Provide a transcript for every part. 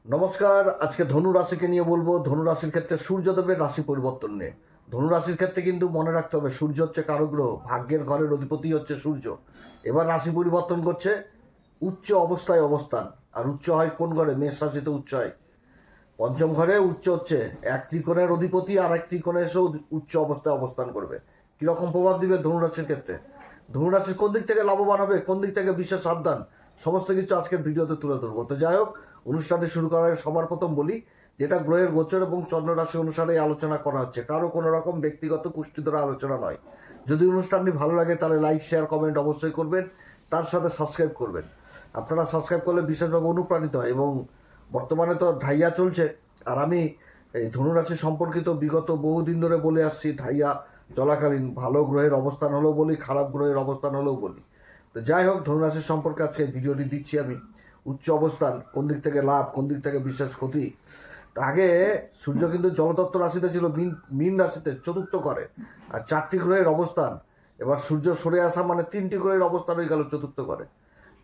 নমস্কার। আজকে ধনু রাশিকে নিয়ে বলবো। ধনু রাশির ক্ষেত্রে সূর্যদেবের রাশি পরিবর্তন নিয়ে। ধনু রাশির ক্ষেত্রে কিন্তু মনে রাখতে হবে, সূর্য হচ্ছে কারগ্রহ, ভাগ্যের ঘরের অধিপতি হচ্ছে সূর্য। এবার রাশি পরিবর্তন করছে, উচ্চ অবস্থায় অবস্থান। আর উচ্চ হয় কোন ঘরে? মেষ রাশিতে উচ্চ হয়। পঞ্চম ঘরে উচ্চ হচ্ছে এক ত্রিকোণের অধিপতি, আর এক ত্রিকোণে এসেও উচ্চ অবস্থায় অবস্থান করবে। কিরকম প্রভাব দিবে ধনুরাশির ক্ষেত্রে? ধনুরাশির কোন দিক থেকে লাভবান হবে, কোন দিক থেকে বিশেষ সাবধান, সমস্ত কিছু আজকের ভিডিওতে তুলে ধরবো। তো যাই হোক, অনুষ্ঠানটি শুরু করার আগে সবার প্রথম বলি, যেটা গ্রহের গোচর এবং চন্দ্র রাশি অনুসারে আলোচনা করা হচ্ছে, কারো কোনো রকম ব্যক্তিগত পুষ্টি ধরা আলোচনা নয়। যদি অনুষ্ঠানটি ভালো লাগে তাহলে লাইক, শেয়ার, কমেন্ট অবশ্যই করবেন, তার সাথে সাবস্ক্রাইব করবেন। আপনারা সাবস্ক্রাইব করলে বিশেষভাবে অনুপ্রাণিত হয়। এবং বর্তমানে তো ঢাইয়া চলছে, আর আমি এই ধনুরাশি সম্পর্কিত বিগত বহুদিন ধরে বলে আসছি, ঢাইয়া চলাকালীন ভালো গ্রহের অবস্থান হলেও বলি, খারাপ গ্রহের অবস্থান হলেও বলি। তো যাই হোক, ধনুরাশির সম্পর্কে আজকে ভিডিওটি দিচ্ছি আমি। উচ্চ অবস্থান কোন দিক থেকে লাভ, কোন দিক থেকে বিশেষ ক্ষতি। তো আগে সূর্য কিন্তু জলতত্ত্ব রাশিতে ছিল, মীন রাশিতে চতুর্থ করে, আর চারটি গ্রহের অবস্থান। এবার সূর্য সরে আসা মানে তিনটি গ্রহের অবস্থান হয়ে গেল চতুর্থ করে,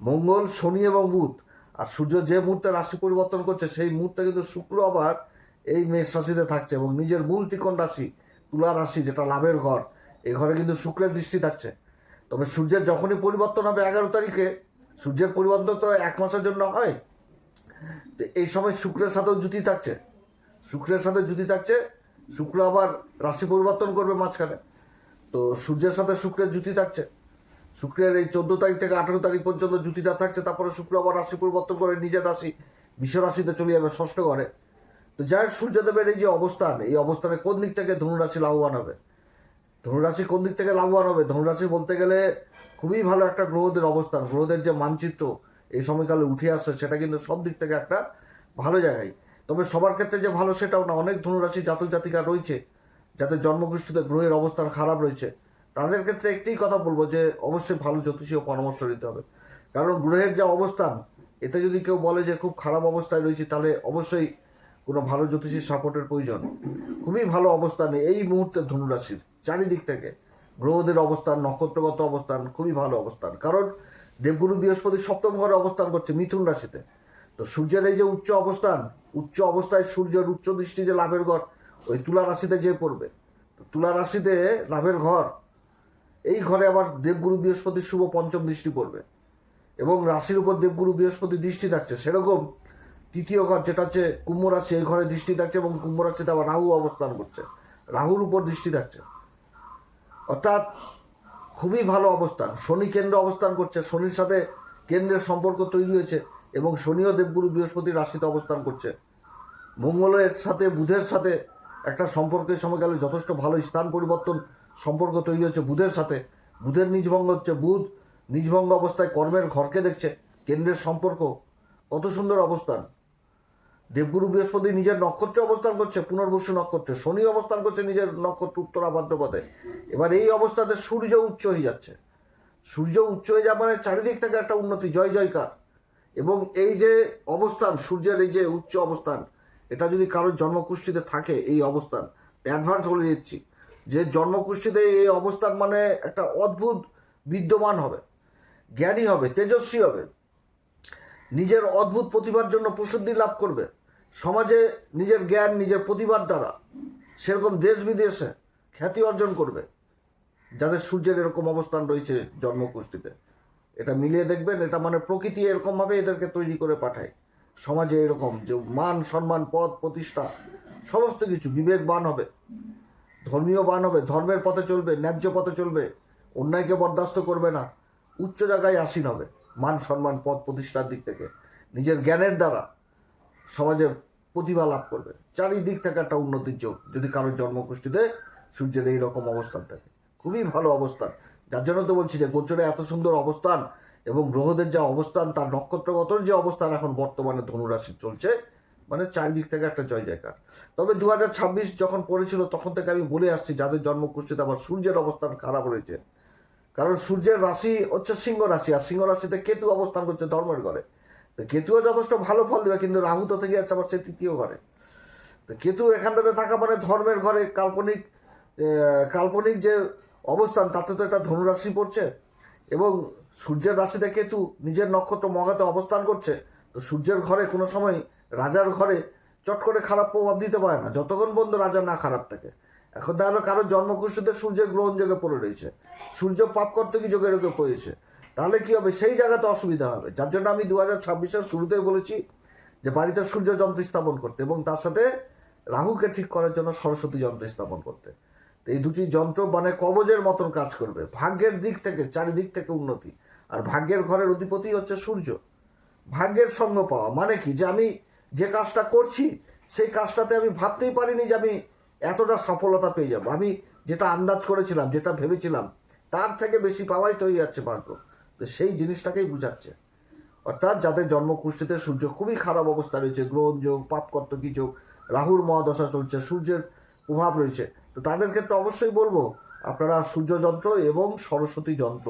মঙ্গল, শনি এবং বুধ। আর সূর্য যে মুহূর্তে রাশি পরিবর্তন করছে সেই মুহূর্তে কিন্তু শুক্র আবার এই মেষ রাশিতে থাকছে, এবং নিজের মূল ত্রিকোণ রাশি তুলা রাশি, যেটা লাভের ঘর, এই ঘরে কিন্তু শুক্রের দৃষ্টি থাকছে। তবে সূর্যের যখনই পরিবর্তন হবে 11 তারিখে, সূর্যের পরিবর্তন তো 1 মাসের জন্য হয়, তো এই সময় শুক্রের সাথেও জুতি থাকছে। শুক্রের সাথে জুতি থাকছে, শুক্র আবার রাশি পরিবর্তন করবে মাঝখানে। তো সূর্যের সাথে শুক্রের জুতি থাকছে। শুক্রের এই 14 তারিখ থেকে 18 তারিখ পর্যন্ত জুতিটা থাকছে, তারপরে শুক্র আবার রাশি পরিবর্তন করে নিজের রাশি বিশ্ব রাশিতে চলে যাবে ষষ্ঠ ঘরে। তো যাই হোক, সূর্যদেবের এই যে অবস্থান, এই অবস্থানে কোন দিক থেকে ধনুরাশি লাভবান হবে? ধনুরাশি কোন দিক থেকে লাভবান হবে? ধনুরাশি বলতে গেলে খুবই ভালো একটা গ্রহদের অবস্থান, গ্রহদের যে মানচিত্র এই সময়কালে উঠে আসছে, সেটা কিন্তু সব দিক থেকে একটা ভালো জায়গায়। তবে সবার ক্ষেত্রে যে ভালো সেটাও না। অনেক ধনুরাশি জাতক জাতিকা রয়েছে যাদের জন্মকুষ্ঠিতে গ্রহের অবস্থান খারাপ রয়েছে। তাদের ক্ষেত্রে একটি কথা বলবো যে অবশ্যই ভালো জ্যোতিষীয় পরামর্শ নিতে হবে। কারণ গ্রহের যা অবস্থান, এতে যদি কেউ বলে যে খুব খারাপ অবস্থায় রয়েছে, তাহলে অবশ্যই কোনো ভালো জ্যোতিষীর সাপোর্টের প্রয়োজন। খুবই ভালো অবস্থানে এই মুহূর্তে ধনুরাশির চারিদিক থেকে গ্রহদের অবস্থান, নক্ষত্রগত অবস্থান খুবই ভালো অবস্থান। কারণ দেবগুরু বৃহস্পতি সপ্তম ঘরে অবস্থান করছে মিথুন রাশিতে। তো সূর্যের এই যে উচ্চ অবস্থান, উচ্চ অবস্থায় সূর্যের উচ্চ দৃষ্টি যে লাভের ঘর, ওই তুলা রাশিতে যে পড়বে। তো তুলা রাশিতে লাভের ঘর, এই ঘরে আবার দেবগুরু বৃহস্পতির শুভ পঞ্চম দৃষ্টি পড়বে, এবং রাশির উপর দেবগুরু বৃহস্পতি দৃষ্টি থাকছে। সেরকম তৃতীয় ঘর, যেটা হচ্ছে কুম্ভ রাশি, এই ঘরে দৃষ্টি থাকছে, এবং কুম্ভ রাশিতে আবার রাহু অবস্থান করছে, রাহুর উপর দৃষ্টি থাকছে। অর্থাৎ খুবই ভালো অবস্থান। শনি কেন্দ্রে অবস্থান করছে, শনির সাথে কেন্দ্রের সম্পর্ক তৈরি হয়েছে, এবং শনিও দেবগুরু বৃহস্পতির রাশিতে অবস্থান করছে। মঙ্গলের সাথে বুধের সাথে একটা সম্পর্কের সময়কালে যথেষ্ট ভালো স্থান পরিবর্তন সম্পর্ক তৈরি হচ্ছে বুধের সাথে। বুধের নিজভঙ্গ হচ্ছে, বুধ নিজভঙ্গ অবস্থায় কর্মের ঘরকে দেখছে, কেন্দ্রের সম্পর্ক কত সুন্দর অবস্থান। দেবগুরু বৃহস্পতি নিজের নক্ষত্রে অবস্থান করছে, পুনর্বসু নক্ষত্রে। শনি অবস্থান করছে নিজের নক্ষত্র উত্তরা ভাদ্রপদে। এবার এই অবস্থাতে সূর্য উচ্চ হয়ে যাচ্ছে। সূর্য উচ্চ হয়ে যাওয়া মানে চারিদিক থেকে একটা উন্নতি, জয় জয়কার। এবং এই যে অবস্থান, সূর্যের এই যে উচ্চ অবস্থান, এটা যদি কারোর জন্মকুষ্ঠিতে থাকে এই অবস্থান, অ্যাডভান্স বলে দিচ্ছি যে জন্মকুষ্ঠিতে এই অবস্থান মানে একটা অদ্ভুত বিদ্যমান হবে, জ্ঞানী হবে, তেজস্বী হবে, নিজের অদ্ভুত প্রতিভার জন্য প্রসিদ্ধি লাভ করবে সমাজে, নিজের জ্ঞান, নিজের প্রতিভার দ্বারা সেরকম দেশ বিদেশে খ্যাতি অর্জন করবে যাদের সূর্যের এরকম অবস্থান রয়েছে জন্মকুষ্ঠিতে। এটা মিলিয়ে দেখবেন, এটা মানে প্রকৃতি এরকমভাবে এদেরকে তৈরি করে পাঠায় সমাজে, এরকম যে মান সম্মান, পদ প্রতিষ্ঠা, সমস্ত কিছু। বিবেকবান হবে, ধর্মীয়বান হবে, ধর্মের পথে চলবে, ন্যায্য পথে চলবে, অন্যায়কে বরদাস্ত করবে না, উচ্চ জায়গায় আসীন হবে মান সম্মান পদ প্রতিষ্ঠার দিক থেকে। নিজের জ্ঞানের দ্বারা সমাজে প্রতিভা লাভ করবে, চারিদিক থেকে একটা উন্নতির যোগ যদি কারোর জন্মকুষ্ঠিতে সূর্যের এইরকম অবস্থান থাকে। খুবই ভালো অবস্থান। যার জন্য তো বলছি যে গোচরে এত সুন্দর অবস্থান, এবং গ্রহদের যা অবস্থান, তার নক্ষত্রগত যে অবস্থান এখন বর্তমানে ধনুরাশি চলছে, মানে চারিদিক থেকে একটা জয় জয়কার। তবে 2026 যখন পড়েছিল তখন থেকে আমি বলে আসছি, যাদের জন্মকুষ্ঠিতে আবার সূর্যের অবস্থান খারাপ রয়েছে, কারণ সূর্যের রাশি হচ্ছে সিংহ রাশি, আর সিংহ রাশিতে কেতু অবস্থান করছে ধর্মের ঘরে। তো কেতুও যথেষ্ট ভালো ফল দেবে, কিন্তু রাহু তো থেকে যাচ্ছে আবার সে তৃতীয় ঘরে। তো কেতু এখানটাতে থাকা মানে ধর্মের ঘরে কাল্পনিক, কাল্পনিক যে অবস্থান, তাতে তো এটা ধনুরাশি পড়ছে, এবং সূর্যের রাশিতে কেতু নিজের নক্ষত্র মগাতে অবস্থান করছে। তো সূর্যের ঘরে কোনো সময় রাজার ঘরে চট করে খারাপ প্রভাব দিতে পারে না যতক্ষণ পর্যন্ত রাজা না খারাপ থাকে। এখন তাহলে কারো জন্মকুষ্ঠিতে সূর্যের গ্রহণ যোগে পড়ে রয়েছে, সূর্য পাপ করতে কি যোগের যোগে পড়েছে, তাহলে কি হবে, সেই জায়গাতে অসুবিধা হবে। যার জন্য আমি 2026-এর শুরুতেই বলেছি যে বাড়িতে সূর্য যন্ত্র স্থাপন করতে এবং তার সাথে রাহুকে ঠিক করার জন্য সরস্বতী যন্ত্র স্থাপন করতে। এই দুটি যন্ত্র মানে কবজের মতন কাজ করবে, ভাগ্যের দিক থেকে চারিদিক থেকে উন্নতি। আর ভাগ্যের ঘরের অধিপতি হচ্ছে সূর্য। ভাগ্যের সঙ্গ পাওয়া মানে কি, যে আমি যে কাজটা করছি সেই কাজটাতে আমি ভাবতেই পারিনি যে আমি এতটা সফলতা পেয়ে যাব। আমি যেটা আন্দাজ করেছিলাম, যেটা ভেবেছিলাম, তার থেকে বেশি পাওয়াই তো হয়ে যাচ্ছে ভাগ্য। তো সেই জিনিসটাকেই বুঝাচ্ছে। অর্থাৎ যাদের জন্মকুষ্ঠিতে সূর্য খুবই খারাপ অবস্থা রয়েছে, গ্রহণ যোগ, পাপকর্তকী যোগ, রাহুর মহাদশা চলছে, সূর্যের প্রভাব রয়েছে, তো তাদের ক্ষেত্রে অবশ্যই বলবো আপনারা সূর্য যন্ত্র এবং সরস্বতী যন্ত্র,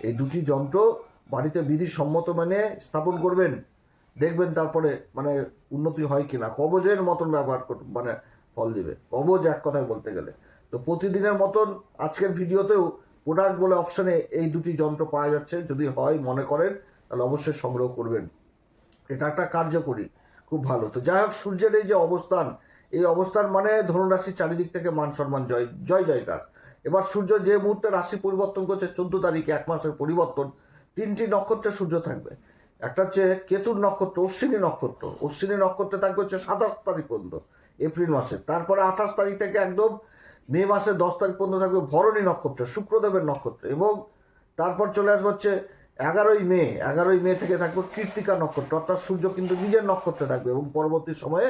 এই দুটি যন্ত্র বাড়িতে বিধিসম্মত মানে স্থাপন করবেন। দেখবেন তারপরে মানে উন্নতি হয় কিনা। কবজের মতন ব্যবহার মানে ফল দিবে, কবজ এক কথায় বলতে গেলে। তো প্রতিদিনের মতন আজকের ভিডিওতেও প্রোডাক্ট বলে অপশানে এই দুটি যন্ত্র পাওয়া যাচ্ছে। যদি হয় মনে করেন তাহলে অবশ্যই সংগ্রহ করবেন। এটা একটা কার্যকরী, খুব ভালো। তো যাই হোক, সূর্যের এই যে অবস্থান, এই অবস্থান মানে ধনুরাশির চারিদিক থেকে মান সম্মান জয় জয় জয়কার। এবার সূর্য যে মুহূর্তে রাশি পরিবর্তন করছে 14 তারিখে, 1 মাসের পরিবর্তন, 3টি নক্ষত্রে সূর্য থাকবে। একটা হচ্ছে কেতুর নক্ষত্র, অশ্বিনী নক্ষত্র। অশ্বিনী নক্ষত্রে থাকবে হচ্ছে 27 তারিখ পর্যন্ত এপ্রিল মাসে। তারপরে 28 তারিখ থেকে একদম মে মাসের 10 তারিখ পর্যন্ত থাকবে ভরণী নক্ষত্র, শুক্রদেবের নক্ষত্র। এবং তারপর চলে আসবে হচ্ছে 11ই মে থেকে থাকবে কৃত্তিকা নক্ষত্র, অর্থাৎ সূর্য কিন্তু নিজের নক্ষত্রে থাকবে এবং পরবর্তী সময়ে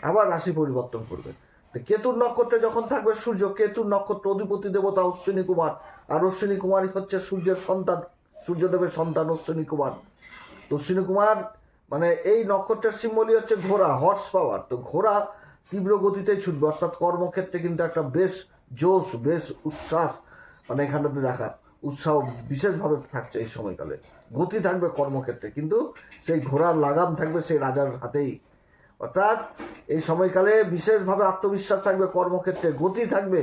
আবার রাশি পরিবর্তন করবে। তো কেতুর নক্ষত্রে যখন থাকবে সূর্য, কেতুর নক্ষত্র অধিপতি দেবতা অশ্বিনী কুমার, আর অশ্বিনী কুমারই হচ্ছে সূর্যের সন্তান, সূর্যদেবের সন্তান অশ্বিনী কুমার। তো অশ্বিনী কুমার মানে এই নক্ষত্রের সিম্বলই হচ্ছে ঘোড়া, হর্স পাওয়ার। তো ঘোড়া তীব্র গতিতে ছুটবে, অর্থাৎ কর্মক্ষেত্রে কিন্তু একটা বেশ জোশ, বেশ উচ্ছ্বাস মানে এখানটাতে দেখা উৎসাহ বিশেষভাবে থাকছে। এই সময়কালে গতি থাকবে কর্মক্ষেত্রে, কিন্তু সেই ঘোড়ার লাগাম থাকবে সেই রাজার হাতেই। অর্থাৎ এই সময়কালে বিশেষভাবে আত্মবিশ্বাস থাকবে, কর্মক্ষেত্রে গতি থাকবে।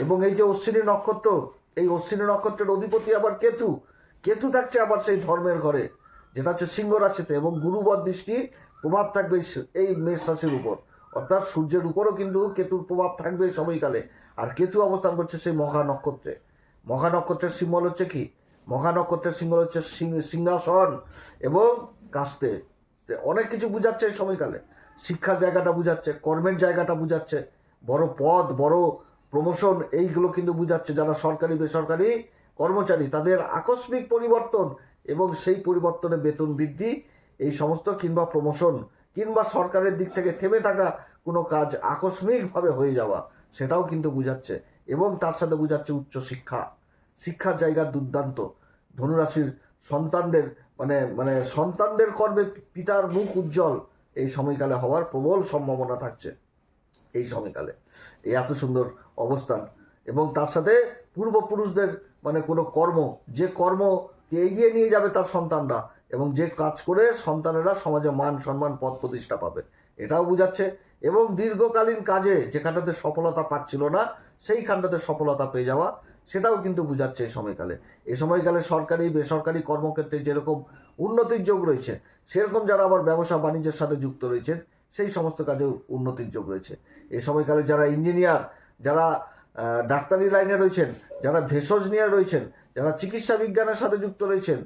এবং এই যে অশ্বিনী নক্ষত্র, এই অশ্বিনী নক্ষত্রের অধিপতি আবার কেতু, কেতু থাকছে আবার সেই ধর্মের ঘরে, যেটা হচ্ছে সিংহ রাশিতে, এবং গুরুবর দৃষ্টি প্রভাব থাকবে এই মেষ রাশির উপর। অর্থাৎ সূর্যের উপরও কিন্তু কেতুর প্রভাব থাকবে এই সময়কালে। আর কেতু অবস্থান করছে সেই মঘা নক্ষত্রে। মঘা নক্ষত্রের সিম্বল হচ্ছে কি, মঘা নক্ষত্রের সিম্বল হচ্ছে সিংহাসন এবং কাস্তে। অনেক কিছু বুঝাচ্ছে এই সময়কালে। শিক্ষার জায়গাটা বুঝাচ্ছে, কর্মের জায়গাটা বুঝাচ্ছে, বড় পদ, বড় প্রমোশন, এইগুলো কিন্তু বুঝাচ্ছে। যারা সরকারি বেসরকারি কর্মচারী তাদের আকস্মিক পরিবর্তন এবং সেই পরিবর্তনে বেতন বৃদ্ধি, এই সমস্ত, কিংবা প্রমোশন, কিংবা সরকারের দিক থেকে থেমে থাকা কোনো কাজ আকস্মিকভাবে হয়ে যাওয়া, সেটাও কিন্তু বুঝাচ্ছে। এবং তার সাথে বুঝাচ্ছে উচ্চ শিক্ষা, শিক্ষার জায়গা দুর্দান্ত। ধনুরাশির সন্তানদের মানে মানে সন্তানদের কর্মে পিতার মুখ উজ্জ্বল এই সময়কালে হওয়ার প্রবল সম্ভাবনা থাকছে এই সময়কালে। এই এত সুন্দর অবস্থান এবং তার সাথে পূর্বপুরুষদের মানে কোনো কর্ম, যে কর্মকে এগিয়ে নিয়ে যাবে তার সন্তানরা, এবং যে কাজ করে সন্তানেরা সমাজে মান সম্মান পদ প্রতিষ্ঠা পাবে, এটাও বুঝাচ্ছে। এবং দীর্ঘকালীন কাজে যেখানটাতে সফলতা পাচ্ছিল না সেইখানটাতে সফলতা পেয়ে যাওয়া, সেটাও কিন্তু বুঝাচ্ছে এই সময়কালে। এই সময়কালে সরকারি বেসরকারি কর্মক্ষেত্রে যেরকম উন্নতির যোগ রয়েছে, সেরকম যারা আবার ব্যবসা বাণিজ্যের সাথে যুক্ত রয়েছেন সেই সমস্ত কাজেও উন্নতির যোগ রয়েছে এই সময়কালে। যারা ইঞ্জিনিয়ার, যারা ডাক্তারি লাইনে রয়েছেন, যারা ভেষজ নিয়ে রয়েছেন, যারা চিকিৎসা বিজ্ঞানের সাথে যুক্ত রয়েছেন,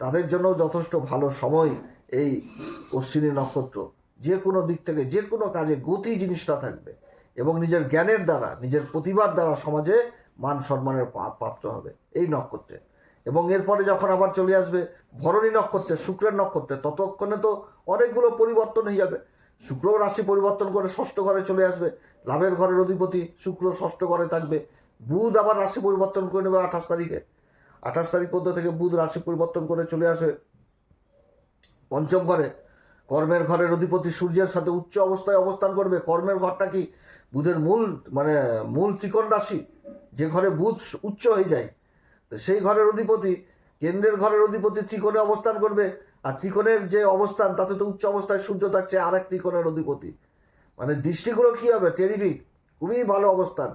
তাদের জন্য যথেষ্ট ভালো সময় এই অশ্বিনী নক্ষত্র। যে কোনো দিক থেকে যে কোনো কাজে গতি জিনিসটা থাকবে এবং নিজের জ্ঞানের দ্বারা, নিজের প্রতিভার দ্বারা সমাজে মান সম্মানের পাত্র হবে এই নক্ষত্রে। এবং এরপরে যখন আবার চলে আসবে ভরণী নক্ষত্রে, শুক্রের নক্ষত্রে, ততক্ষণে তো অনেকগুলো পরিবর্তন হয়ে যাবে। শুক্র রাশি পরিবর্তন করে ষষ্ঠ ঘরে চলে আসবে, লাভের ঘরের অধিপতি শুক্র ষষ্ঠ ঘরে থাকবে। বুধ আবার রাশি পরিবর্তন করে নেবে 28 তারিখে, 28 তারিখ পর্যন্ত থেকে বুধ রাশি পরিবর্তন করে চলে আসবে পঞ্চম ঘরে। কর্মের ঘরের অধিপতি সূর্যের সাথে উচ্চ অবস্থায় অবস্থান করবে। কর্মের ঘরটা কি, বুধের মূল ত্রিকোণ রাশি, যে ঘরে বুধ উচ্চ হয়ে যায়, তো সেই ঘরের অধিপতি, কেন্দ্রের ঘরের অধিপতি ত্রিকোণে অবস্থান করবে। আর ত্রিকোণের যে অবস্থান তাতে তো উচ্চ অবস্থায় সূর্য থাকছে আর এক ত্রিকোণের অধিপতি, মানে দৃষ্টিগুলো কি হবে, টেরিফিক, খুবই ভালো অবস্থান।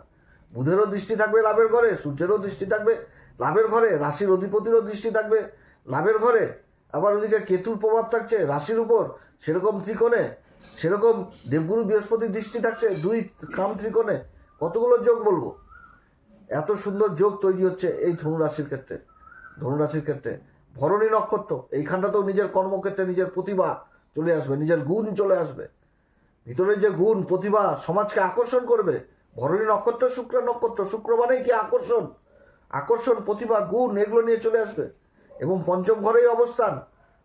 বুধেরও দৃষ্টি থাকবে লাভের ঘরে, সূর্যেরও দৃষ্টি থাকবে লাভের ঘরে, রাশির অধিপতিরও দৃষ্টি থাকবে লাভের ঘরে, আবার ওদিকে কেতুর প্রভাব থাকছে রাশির উপর, সেরকম ত্রিকোণে, সেরকম দেবগুরু বৃহস্পতির দৃষ্টি থাকছে 2 কাম ত্রিকোণে। কতগুলো যোগ বলবো, এত সুন্দর যোগ তৈরি হচ্ছে এই ধনুরাশির ক্ষেত্রে। ধনুরাশির ক্ষেত্রে ভরণী নক্ষত্র, এইখানটাতেও নিজের কর্মক্ষেত্রে নিজের প্রতিভা চলে আসবে, নিজের গুণ চলে আসবে, ভিতরের যে গুণ প্রতিভা সমাজকে আকর্ষণ করবে। ভরণী নক্ষত্র শুক্র নক্ষত্র, শুক্র মানেই কি আকর্ষণ, আকর্ষণ প্রতিভা গুণ এগুলো নিয়ে চলে আসবে। এবং পঞ্চম ঘরেই অবস্থান,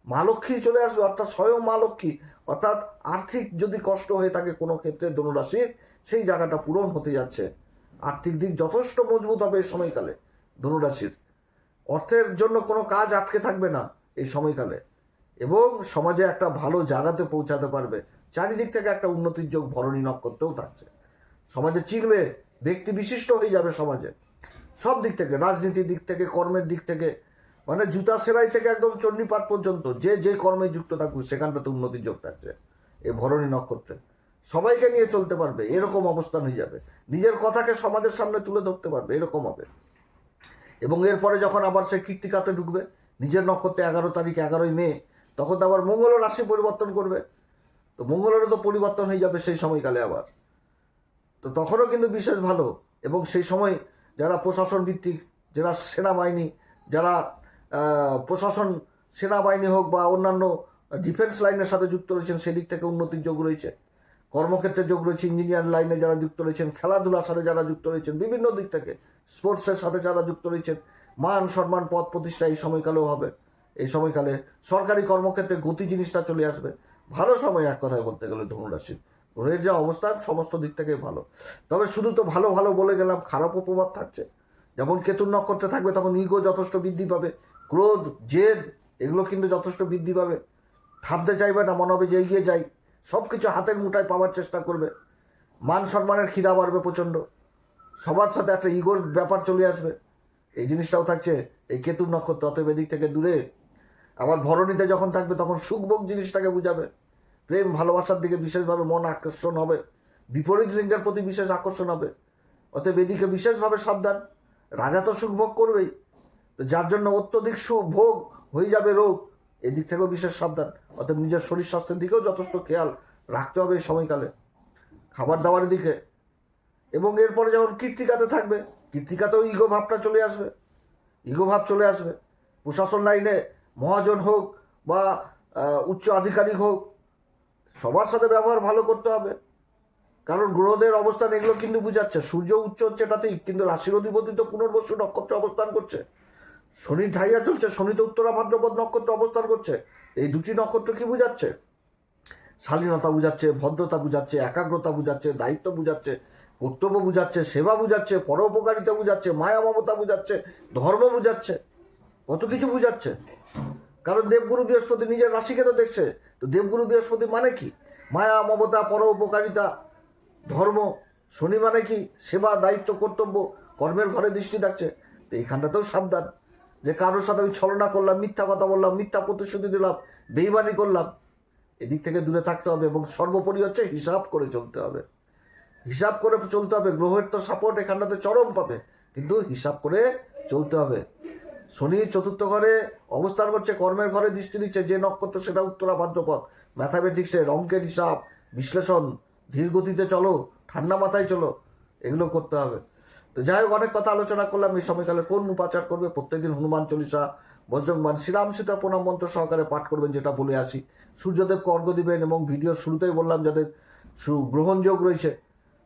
মা লক্ষ্মী চলে আসবে, অর্থাৎ স্বয়ং মা লক্ষ্মী, অর্থাৎ আর্থিক যদি কষ্ট হয়ে থাকে কোনো ক্ষেত্রে ধনুরাশির, সেই জায়গাটা পূরণ হতে যাচ্ছে। আর্থিক দিক যথেষ্ট মজবুত হবে এই সময়কালে ধনুরাশির। অর্থের জন্য কোনো কাজ আটকে থাকবে না এই সময়কালে, এবং সমাজে একটা ভালো জায়গাতে পৌঁছাতে পারবে। চারিদিক থেকে একটা উন্নতির যোগ ভরণী নক্ষত্রেও থাকছে। সমাজে চিনবে, ব্যক্তি বিশিষ্ট হয়ে যাবে সমাজে, সব দিক থেকে, রাজনীতির দিক থেকে, কর্মের দিক থেকে, মানে জুতা সেলাই থেকে একদম চণ্ডীপাঠ পর্যন্ত যে কর্মে যুক্ত থাকুক সেখানটাতে উন্নতির যোগ থাকছে এই ভরণী নক্ষত্রে। সবাইকে নিয়ে চলতে পারবে, এরকম অবস্থান হয়ে যাবে। নিজের কথাকে সমাজের সামনে তুলে ধরতে পারবে, এরকম হবে। এবং এরপরে যখন আবার সে কৃত্তিকাতে ঢুকবে, নিজের নক্ষত্রে 11 তারিখ 11ই মে, তখন তো আবার মঙ্গলও রাশি পরিবর্তন করবে, তো মঙ্গলেরও তো পরিবর্তন হয়ে যাবে সেই সময়কালে আবার। তো তখনও কিন্তু বিশেষ ভালো। এবং সেই সময় যারা প্রশাসন ভিত্তিক, যারা সেনাবাহিনী, যারা প্রশাসন, সেনাবাহিনী হোক বা অন্যান্য ডিফেন্স লাইনের সাথে যুক্ত রয়েছেন, সেদিক থেকে উন্নতির যোগ রয়েছে। কর্মক্ষেত্রে যোগ রয়েছে, ইঞ্জিনিয়ার লাইনে যারা যুক্ত রয়েছেন, খেলাধুলার সাথে যারা যুক্ত রয়েছেন, বিভিন্ন দিক থেকে স্পোর্টসের সাথে যারা যুক্ত রয়েছেন, মান সম্মান পদ প্রতিষ্ঠা এই সময়কালেও হবে। এই সময়কালে সরকারি কর্মক্ষেত্রে গতি জিনিসটা চলে আসবে। ভালো সময় এক কথায় বলতে গেলে ধনুরাশির গ্রহের যা অবস্থান সমস্ত দিক থেকে ভালো। তবে শুধু তো ভালো ভালো বলে গেলাম, খারাপও প্রভাব থাকছে। যেমন কেতুর নক্ষত্রে থাকবে তখন ইগো যথেষ্ট বৃদ্ধি পাবে, ক্রোধ, জেদ এগুলো কিন্তু যথেষ্ট বৃদ্ধি পাবে। থামতে চাইবে না, মনে হবে যে এগিয়ে যাই, সব কিছু হাতের মুঠায় পাওয়ার চেষ্টা করবে। মান সম্মানের খিদা বাড়বে প্রচণ্ড, সবার সাথে একটা ইগোর ব্যাপার চলে আসবে। এই জিনিসটাও থাকছে এই কেতুর নক্ষত্র, অতএব এদিক থেকে দূরে। আবার ভরণীতে যখন থাকবে তখন সুখভোগ জিনিসটাকে বুঝাবে, প্রেম ভালোবাসার দিকে বিশেষভাবে মন আকর্ষণ হবে, বিপরীত লিঙ্গের প্রতি বিশেষ আকর্ষণ হবে। অতএব এদিকে বিশেষভাবে সাবধান। রাজা তো সুখভোগ করবেই, তো যার জন্য অত্যধিক সুভোগ হয়ে যাবে রোগ, এদিক থেকেও বিশেষ সাবধান। অতএব নিজের শরীর স্বাস্থ্যের দিকেও যথেষ্ট খেয়াল রাখতে হবে এই সময়কালে, খাবার দাবারের দিকে। এবং এরপরে যেমন কৃত্তিকাতে থাকবে, কৃত্তিকাতেও ইগো ভাবটা চলে আসবে, ইগো ভাব চলে আসবে। প্রশাসন লাইনে মহাজন হোক বা উচ্চ আধিকারিক হোক, সবার সাথে ব্যবহার ভালো করতে হবে, কারণ গ্রহদের অবস্থান এগুলো কিন্তু বুঝাচ্ছে। সূর্য উচ্চ হচ্ছে এটাতেই, কিন্তু রাশির অধিপতি তো পুনর্বসু নক্ষত্রে অবস্থান করছে, শনি ঢাইয়া চলছে, শনি তো উত্তরা ভাদ্রপদ নক্ষত্র অবস্থান করছে। এই দুটি নক্ষত্র কি বুঝাচ্ছে? শালীনতা বুঝাচ্ছে, ভদ্রতা বুঝাচ্ছে, একাগ্রতা বুঝাচ্ছে, দায়িত্ব বুঝাচ্ছে, কর্তব্য বুঝাচ্ছে, সেবা বুঝাচ্ছে, পরোপকারিতা বুঝাচ্ছে, মায়া মমতা বুঝাচ্ছে, ধর্ম বুঝাচ্ছে, কত কিছু বুঝাচ্ছে। কারণ দেবগুরু বৃহস্পতি নিজের রাশিকে তো দেখছে, তো দেবগুরু বৃহস্পতি মানে কি? মায়া মমতা, পরোপকারিতা, ধর্ম। শনি মানে কি? সেবা, দায়িত্ব, কর্তব্য, কর্মের ঘরে দৃষ্টি থাকছে। তো এইখানটাতেও সাবধান, যে কারোর সাথে আমি ছলনা করলাম, মিথ্যা কথা বললাম, মিথ্যা প্রতিশ্রুতি দিলাম, বেইমানি করলাম, এদিক থেকে দূরে থাকতে হবে। এবং সর্বোপরি হচ্ছে হিসাব করে চলতে হবে, হিসাব করে চলতে হবে। গ্রহের তো সাপোর্ট এখানটাতে চরম পাবে, কিন্তু হিসাব করে চলতে হবে। শনি চতুর্থ ঘরে অবস্থান করছে, কর্মের ঘরে দৃষ্টি দিচ্ছে, যে নক্ষত্র সেটা উত্তরা ভাদ্রপদ। ম্যাথামেটিক্সের অঙ্কের হিসাব, বিশ্লেষণ, ধীর গতিতে চলো, ঠান্ডা মাথায় চলো, এগুলো করতে হবে। তো যাই হোক, অনেক কথা আলোচনা করলাম। এই সময়কালে কোন উপাচার করবে? প্রত্যেকদিন হনুমান চল্লিশা, বজ্রংবাণ, শ্রীরাম সীতা প্রণাম মন্ত্র সহকারে পাঠ করবেন, যেটা বলে আসি। সূর্যদেবকে অর্ঘ্য দিবেন, এবং ভিডিওর শুরুতেই বললাম যাদের গ্রহণযোগ রয়েছে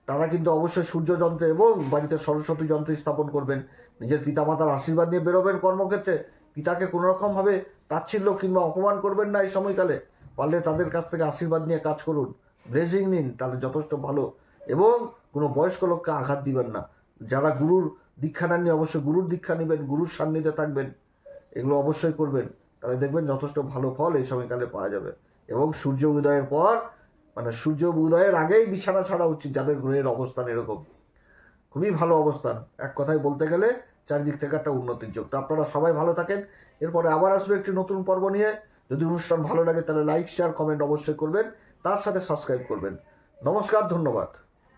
তারা কিন্তু অবশ্যই সূর্য যন্ত্র এবং বাড়িতে সরস্বতী যন্ত্র স্থাপন করবেন। নিজের পিতামাতার আশীর্বাদ নিয়ে বেরোবেন কর্মক্ষেত্রে। পিতাকে কোনোরকমভাবে তাচ্ছিল্য কিংবা অপমান করবেন না এই সময়কালে। পারলে তাদের কাছ থেকে আশীর্বাদ নিয়ে কাজ করুন, ব্লেসিং নিন, তাহলে যথেষ্ট ভালো। এবং কোনো বয়স্ক লোককে আঘাত দিবেন না। যারা গুরুর দীক্ষা নেননি অবশ্যই গুরুর দীক্ষা নেবেন, গুরুর সান্নিধ্যে থাকবেন, এগুলো অবশ্যই করবেন, তাহলে দেখবেন যথেষ্ট ভালো ফল এই সময়কালে পাওয়া যাবে। এবং সূর্য উদয়ের পর, মানে সূর্য উদয়ের আগেই বিছানা ছাড়া উচিত যাদের গ্রহের অবস্থান এরকম। খুবই ভালো অবস্থান, এক কথায় বলতে গেলে চারিদিক থেকে একটা উন্নতির যোগ। তো আপনারা সবাই ভালো থাকেন। এরপরে আবার আসবে একটি নতুন পর্ব নিয়ে। যদি অনুষ্ঠান ভালো লাগে তাহলে লাইক, শেয়ার, কমেন্ট অবশ্যই করবেন, তার সাথে সাবস্ক্রাইব করবেন। নমস্কার, ধন্যবাদ।